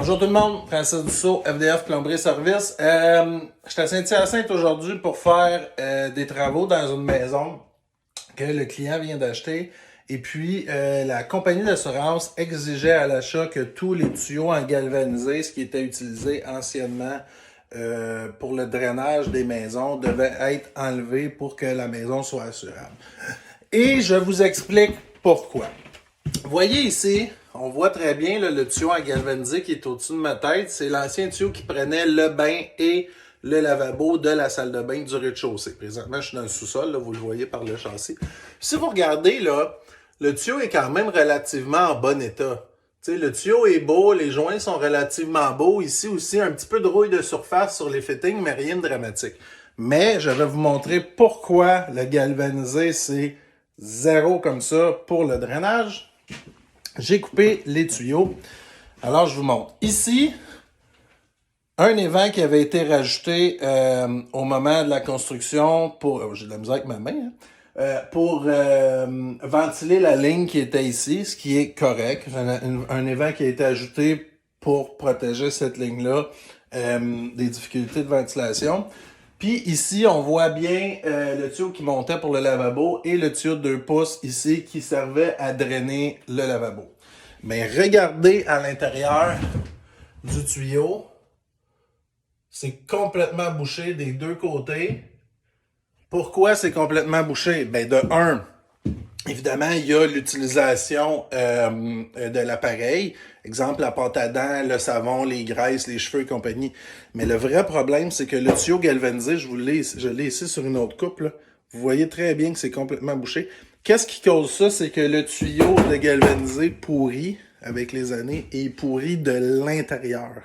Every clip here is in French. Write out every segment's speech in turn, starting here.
Bonjour tout le monde, Francis Dussault, FDF Plomberie Service. Je suis à Saint-Hyacinthe aujourd'hui pour faire des travaux dans une maison que le client vient d'acheter. Et puis, la compagnie d'assurance exigeait à l'achat que tous les tuyaux en galvanisé, ce qui était utilisé anciennement pour le drainage des maisons, devaient être enlevés pour que la maison soit assurable. Et je vous explique pourquoi. Vous voyez ici, on voit très bien là, le tuyau en galvanisé qui est au-dessus de ma tête. C'est l'ancien tuyau qui prenait le bain et le lavabo de la salle de bain du rez-de-chaussée. Présentement, je suis dans le sous-sol, là, vous le voyez par le châssis. Si vous regardez, là, le tuyau est quand même relativement en bon état. T'sais, le tuyau est beau, les joints sont relativement beaux. Ici aussi, un petit peu de rouille de surface sur les fittings, mais rien de dramatique. Mais je vais vous montrer pourquoi le galvanisé, c'est zéro comme ça pour le drainage. J'ai coupé les tuyaux. Alors, je vous montre. Ici, un évent qui avait été rajouté au moment de la construction pour... j'ai de la misère avec ma main, pour ventiler la ligne qui était ici, ce qui est correct. Un évent qui a été ajouté pour protéger cette ligne-là des difficultés de ventilation. Puis ici, on voit bien le tuyau qui montait pour le lavabo et le tuyau de 2 pouces ici qui servait à drainer le lavabo. Mais regardez à l'intérieur du tuyau, c'est complètement bouché des deux côtés. Pourquoi c'est complètement bouché? Ben de un, évidemment, il y a l'utilisation de l'appareil. Exemple, la pâte à dents, le savon, les graisses, les cheveux et compagnie. Mais le vrai problème, c'est que le tuyau galvanisé, je l'ai ici sur une autre coupe, là. Vous voyez très bien que c'est complètement bouché. Qu'est-ce qui cause ça? C'est que le tuyau de galvanisé pourrit avec les années et il pourrit de l'intérieur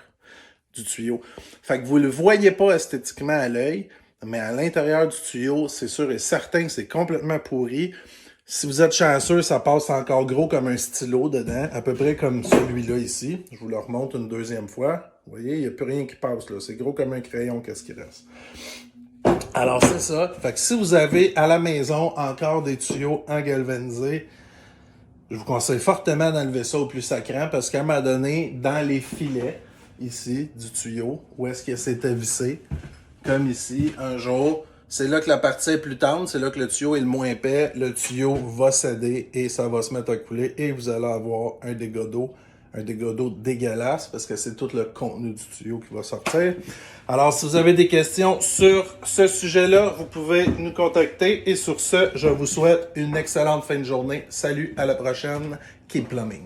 du tuyau. Fait que vous le voyez pas esthétiquement à l'œil, mais à l'intérieur du tuyau, c'est sûr et certain que c'est complètement pourri. Si vous êtes chanceux, ça passe encore gros comme un stylo dedans, à peu près comme celui-là ici. Je vous le remonte une deuxième fois. Vous voyez, il n'y a plus rien qui passe là. C'est gros comme un crayon, qu'est-ce qui reste. Alors, c'est ça. Fait que si vous avez à la maison encore des tuyaux en galvanisé, je vous conseille fortement d'enlever ça au plus sacrant parce qu'à un moment donné, dans les filets, ici, du tuyau, où est-ce que c'était vissé, comme ici, un jour, c'est là que la partie est plus tendre, c'est là que le tuyau est le moins épais, le tuyau va céder et ça va se mettre à couler et vous allez avoir un dégât d'eau dégueulasse parce que c'est tout le contenu du tuyau qui va sortir. Alors, si vous avez des questions sur ce sujet-là, vous pouvez nous contacter et sur ce, je vous souhaite une excellente fin de journée. Salut, à la prochaine. Keep plumbing.